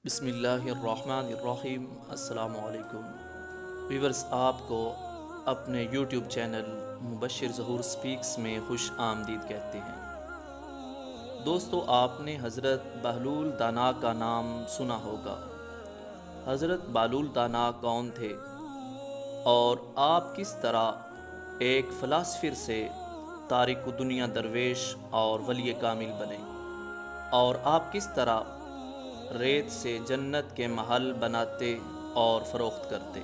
بسم اللہ الرحمن الرحیم۔ السلام علیکم ویورز، آپ کو اپنے یوٹیوب چینل مبشر ظہور سپیکس میں خوش آمدید کہتے ہیں۔ دوستو، آپ نے حضرت بہلول دانا کا نام سنا ہوگا۔ حضرت بہلول دانا کون تھے اور آپ کس طرح ایک فلاسفر سے تارک دنیا درویش اور ولی کامل بنے، اور آپ کس طرح ریت سے جنت کے محل بناتے اور فروخت کرتے،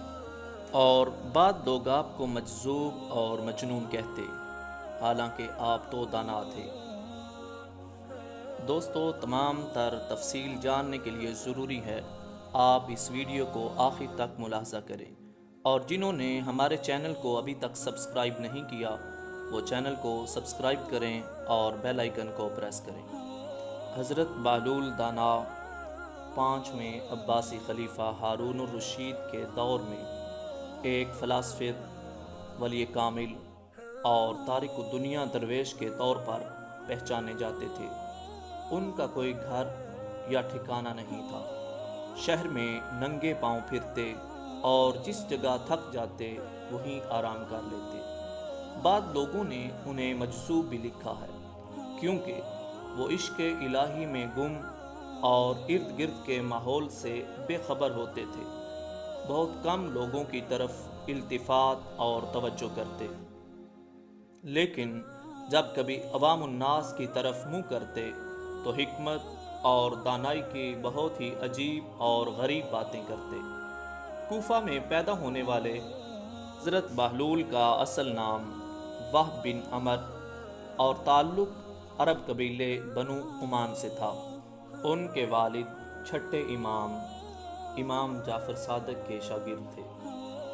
اور بعد لوگ آپ کو مجذوب اور مجنون کہتے، حالانکہ آپ تو دانا تھے۔ دوستو، تمام تر تفصیل جاننے کے لیے ضروری ہے آپ اس ویڈیو کو آخر تک ملاحظہ کریں، اور جنہوں نے ہمارے چینل کو ابھی تک سبسکرائب نہیں کیا وہ چینل کو سبسکرائب کریں اور بیل آئیکن کو پریس کریں۔ حضرت بہلول دانا 5ویں عباسی خلیفہ ہارون الرشید کے دور میں ایک فلاسفر، ولی کامل اور تارک دنیا درویش کے طور پر پہچانے جاتے تھے۔ ان کا کوئی گھر یا ٹھکانہ نہیں تھا، شہر میں ننگے پاؤں پھرتے اور جس جگہ تھک جاتے وہیں آرام کر لیتے۔ بعض لوگوں نے انہیں مجذوب بھی لکھا ہے، کیونکہ وہ عشق الہی میں گم اور ارد گرد کے ماحول سے بے خبر ہوتے تھے۔ بہت کم لوگوں کی طرف التفات اور توجہ کرتے، لیکن جب کبھی عوام الناس کی طرف منہ کرتے تو حکمت اور دانائی کی بہت ہی عجیب اور غریب باتیں کرتے۔ کوفہ میں پیدا ہونے والے حضرت بہلول کا اصل نام وہب بن عمر اور تعلق عرب قبیلے بنو عمان سے تھا۔ ان کے والد چھٹے امام جعفر صادق کے شاگرد تھے،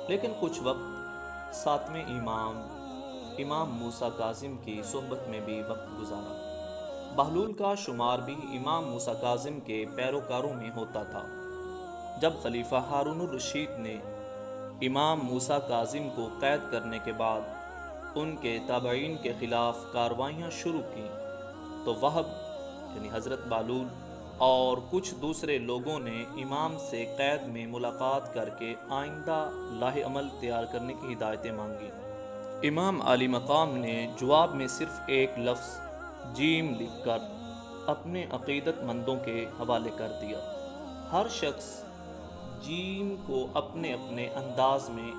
لیکن کچھ وقت 7ویں امام موسیٰ کاظم کی صحبت میں بھی وقت گزارا۔ بہلول کا شمار بھی امام موسیٰ کاظم کے پیروکاروں میں ہوتا تھا۔ جب خلیفہ ہارون الرشید نے امام موسیٰ کاظم کو قید کرنے کے بعد ان کے تابعین کے خلاف کارروائیاں شروع کیں تو وہب یعنی حضرت بہلول اور کچھ دوسرے لوگوں نے امام سے قید میں ملاقات کر کے آئندہ لاہ عمل تیار کرنے کی ہدایتیں مانگی۔ امام عالی مقام نے جواب میں صرف ایک لفظ جیم لکھ کر اپنے عقیدت مندوں کے حوالے کر دیا۔ ہر شخص جیم کو اپنے اپنے انداز میں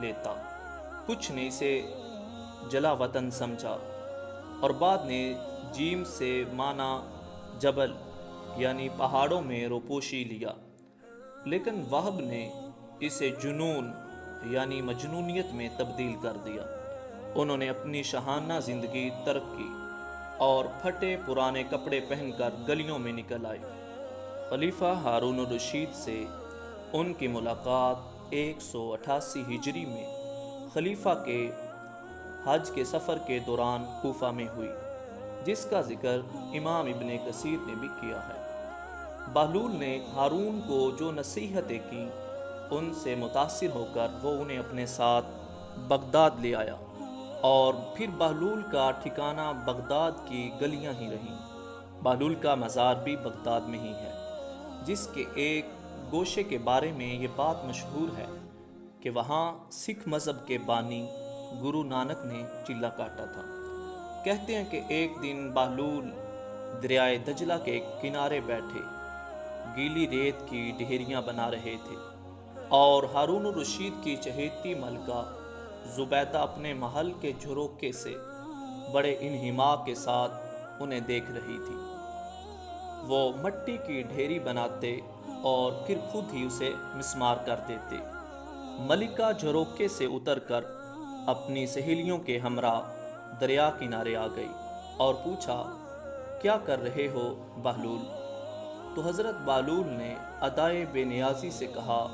لیتا، کچھ نے اسے جلا وطن سمجھا اور بعد نے جیم سے معنی جبل یعنی پہاڑوں میں روپوشی لیا، لیکن وہب نے اسے جنون یعنی مجنونیت میں تبدیل کر دیا۔ انہوں نے اپنی شاہانہ زندگی ترک کی اور پھٹے پرانے کپڑے پہن کر گلیوں میں نکل آئے۔ خلیفہ ہارون الرشید سے ان کی ملاقات 188 ہجری میں خلیفہ کے حج کے سفر کے دوران کوفہ میں ہوئی، جس کا ذکر امام ابن کثیر نے بھی کیا ہے۔ بہلول نے ہارون کو جو نصیحتیں کی، ان سے متاثر ہو کر وہ انہیں اپنے ساتھ بغداد لے آیا، اور پھر بہلول کا ٹھکانہ بغداد کی گلیاں ہی رہیں۔ بہلول کا مزار بھی بغداد میں ہی ہے، جس کے ایک گوشے کے بارے میں یہ بات مشہور ہے کہ وہاں سکھ مذہب کے بانی گرو نانک نے چلہ کاٹا تھا۔ کہتے ہیں کہ ایک دن بہلول دریائے دجلہ کے کنارے بیٹھے گیلی ریت کی ڈھیریاں بنا رہے تھے، اور ہارون الرشید کی چہیتی ملکہ زبیدہ اپنے محل کے جھروکے سے بڑے انہماک کے ساتھ انہیں دیکھ رہی تھی۔ وہ مٹی کی ڈھیری بناتے اور پھر خود ہی اسے مسمار کر دیتے۔ ملکہ جھروکے سے اتر کر اپنی سہیلیوں کے ہمراہ دریا کنارے آ گئی اور پوچھا، کیا کر رہے ہو بہلول؟ تو حضرت بہلول نے ادائے بے نیازی سے کہا،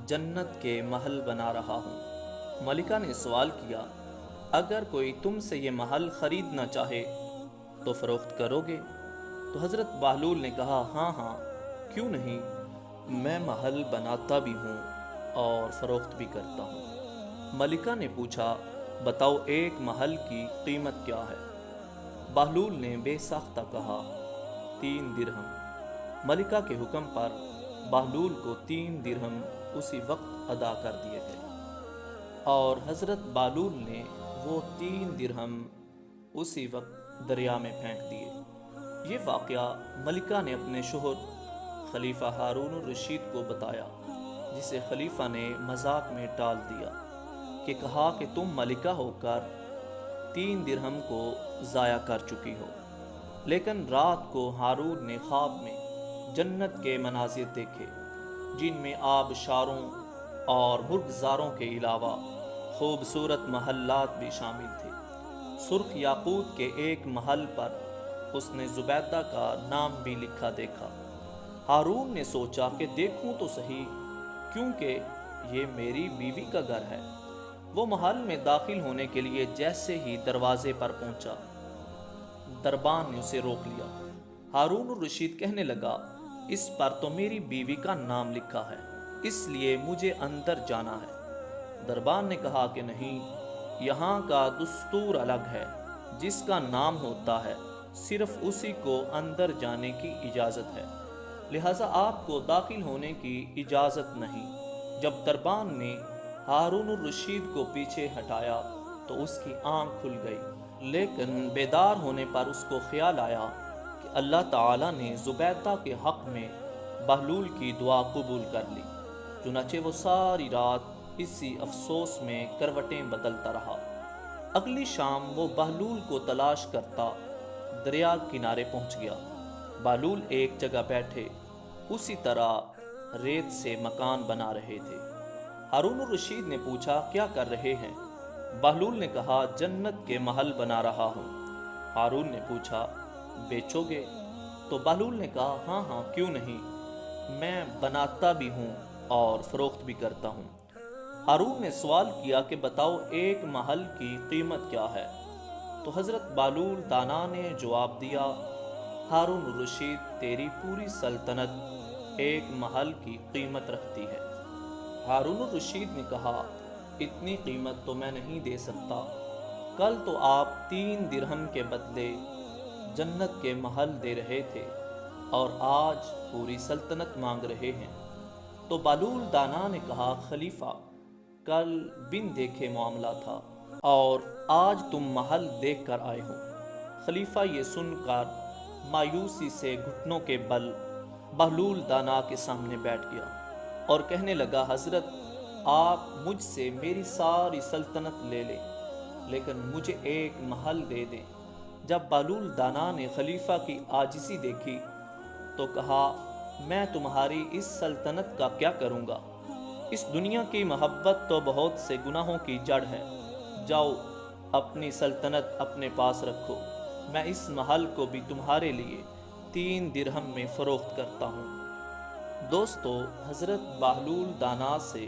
جنت کے محل بنا رہا ہوں۔ ملکہ نے سوال کیا، اگر کوئی تم سے یہ محل خریدنا چاہے تو فروخت کرو گے؟ تو حضرت بہلول نے کہا، ہاں ہاں، کیوں نہیں، میں محل بناتا بھی ہوں اور فروخت بھی کرتا ہوں۔ ملکہ نے پوچھا، بتاؤ ایک محل کی قیمت کیا ہے؟ بہلول نے بے ساختہ کہا، 3 درہم۔ ملکہ کے حکم پر بہلول کو 3 درہم اسی وقت ادا کر دیے گئے اور حضرت بہلول نے وہ 3 درہم اسی وقت دریا میں پھینک دیے۔ یہ واقعہ ملکہ نے اپنے شوہر خلیفہ ہارون الرشید کو بتایا، جسے خلیفہ نے مذاق میں ٹال دیا کہ کہا کہ تم ملکہ ہو کر 3 درہم کو ضائع کر چکی ہو۔ لیکن رات کو ہارون نے خواب میں جنت کے مناظر دیکھے، جن میں آبشاروں اور مرغزاروں کے علاوہ خوبصورت محلات بھی شامل تھے۔ سرخ یاقوت کے ایک محل پر اس نے زبیدہ کا نام بھی لکھا دیکھا۔ ہارون نے سوچا کہ دیکھوں تو صحیح، کیونکہ یہ میری بیوی کا گھر ہے۔ وہ محل میں داخل ہونے کے لیے جیسے ہی دروازے پر پہنچا، دربان نے اسے روک لیا۔ ہارون الرشید کہنے لگا، اس پر تو میری بیوی کا نام لکھا ہے، اس لیے مجھے اندر جانا ہے۔ دربان نے کہا کہ نہیں، یہاں کا دستور الگ ہے، جس کا نام ہوتا ہے صرف اسی کو اندر جانے کی اجازت ہے، لہٰذا آپ کو داخل ہونے کی اجازت نہیں۔ جب دربان نے ہارون الرشید کو پیچھے ہٹایا تو اس کی آنکھ کھل گئی، لیکن بیدار ہونے پر اس کو خیال آیا کہ اللہ تعالیٰ نے زبیدہ کے حق میں بہلول کی دعا قبول کر لی۔ چنانچہ وہ ساری رات اسی افسوس میں کروٹیں بدلتا رہا۔ اگلی شام وہ بہلول کو تلاش کرتا دریا کنارے پہنچ گیا۔ بہلول ایک جگہ بیٹھے اسی طرح ریت سے مکان بنا رہے تھے۔ ہارون الرشید نے پوچھا، کیا کر رہے ہیں؟ بہلول نے کہا، جنت کے محل بنا رہا ہوں۔ ہارون نے پوچھا، بیچو گے؟ تو بہلول نے کہا، ہاں ہاں، کیوں نہیں، میں بناتا بھی ہوں اور فروخت بھی کرتا ہوں۔ ہارون نے سوال کیا کہ بتاؤ ایک محل کی قیمت کیا ہے؟ تو حضرت بہلول دانا نے جواب دیا، ہارون الرشید، تیری پوری سلطنت ایک محل کی قیمت رکھتی ہے۔ ہارون الرشید نے کہا، اتنی قیمت تو میں نہیں دے سکتا، کل تو آپ 3 درہم کے بدلے جنت کے محل دے رہے تھے اور آج پوری سلطنت مانگ رہے ہیں۔ تو بہلول دانا نے کہا، خلیفہ، کل بن دیکھے معاملہ تھا اور آج تم محل دیکھ کر آئے ہو۔ خلیفہ یہ سن کر مایوسی سے گھٹنوں کے بل بہلول دانا کے سامنے بیٹھ گیا اور کہنے لگا، حضرت، آپ مجھ سے میری ساری سلطنت لے لیں لیکن مجھے ایک محل دے دیں۔ جب بہلول دانا نے خلیفہ کی عاجزی دیکھی تو کہا، میں تمہاری اس سلطنت کا کیا کروں گا؟ اس دنیا کی محبت تو بہت سے گناہوں کی جڑ ہے، جاؤ اپنی سلطنت اپنے پاس رکھو، میں اس محل کو بھی تمہارے لیے 3 درہم میں فروخت کرتا ہوں۔ دوستو، حضرت بہلول دانا سے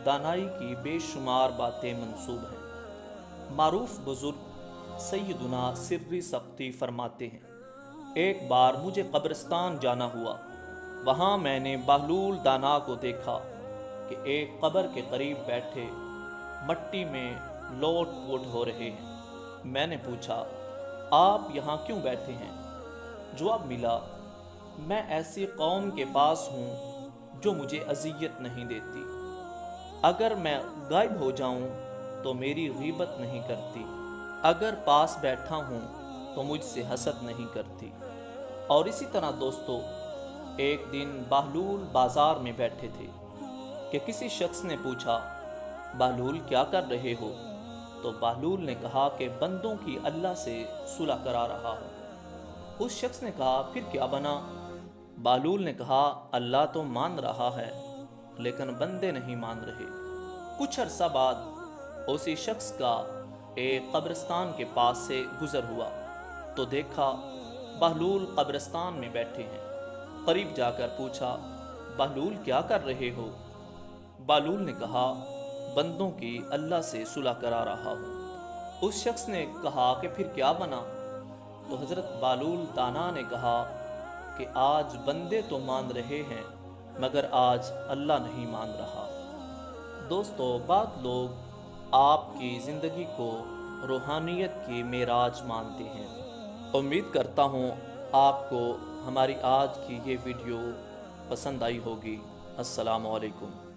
دانائی کی بے شمار باتیں منسوب ہیں۔ معروف بزرگ سیدنا سری سقطی فرماتے ہیں، ایک بار مجھے قبرستان جانا ہوا، وہاں میں نے بہلول دانا کو دیکھا کہ ایک قبر کے قریب بیٹھے مٹی میں لوٹ پوٹ ہو رہے ہیں۔ میں نے پوچھا، آپ یہاں کیوں بیٹھے ہیں؟ جواب ملا، میں ایسی قوم کے پاس ہوں جو مجھے اذیت نہیں دیتی، اگر میں غائب ہو جاؤں تو میری غیبت نہیں کرتی، اگر پاس بیٹھا ہوں تو مجھ سے حسد نہیں کرتی۔ اور اسی طرح دوستو، ایک دن بہلول بازار میں بیٹھے تھے کہ کسی شخص نے پوچھا، بہلول کیا کر رہے ہو؟ تو بہلول نے کہا کہ بندوں کی اللہ سے صلح کرا رہا ہوں۔ اس شخص نے کہا، پھر کیا بنا؟ بہلول نے کہا، اللہ تو مان رہا ہے لیکن بندے نہیں مان رہے۔ کچھ عرصہ بعد اسی شخص کا ایک قبرستان کے پاس سے گزر ہوا تو دیکھا بہلول قبرستان میں بیٹھے ہیں۔ قریب جا کر پوچھا، بہلول کیا کر رہے ہو؟ بہلول نے کہا، بندوں کی اللہ سے صلح کرا رہا ہوں۔ اس شخص نے کہا کہ پھر کیا بنا؟ تو حضرت بہلول دانا نے کہا کہ آج بندے تو مان رہے ہیں مگر آج اللہ نہیں مان رہا۔ دوستو، بعض لوگ آپ کی زندگی کو روحانیت کی معراج مانتے ہیں۔ امید کرتا ہوں آپ کو ہماری آج کی یہ ویڈیو پسند آئی ہوگی۔ السلام علیکم۔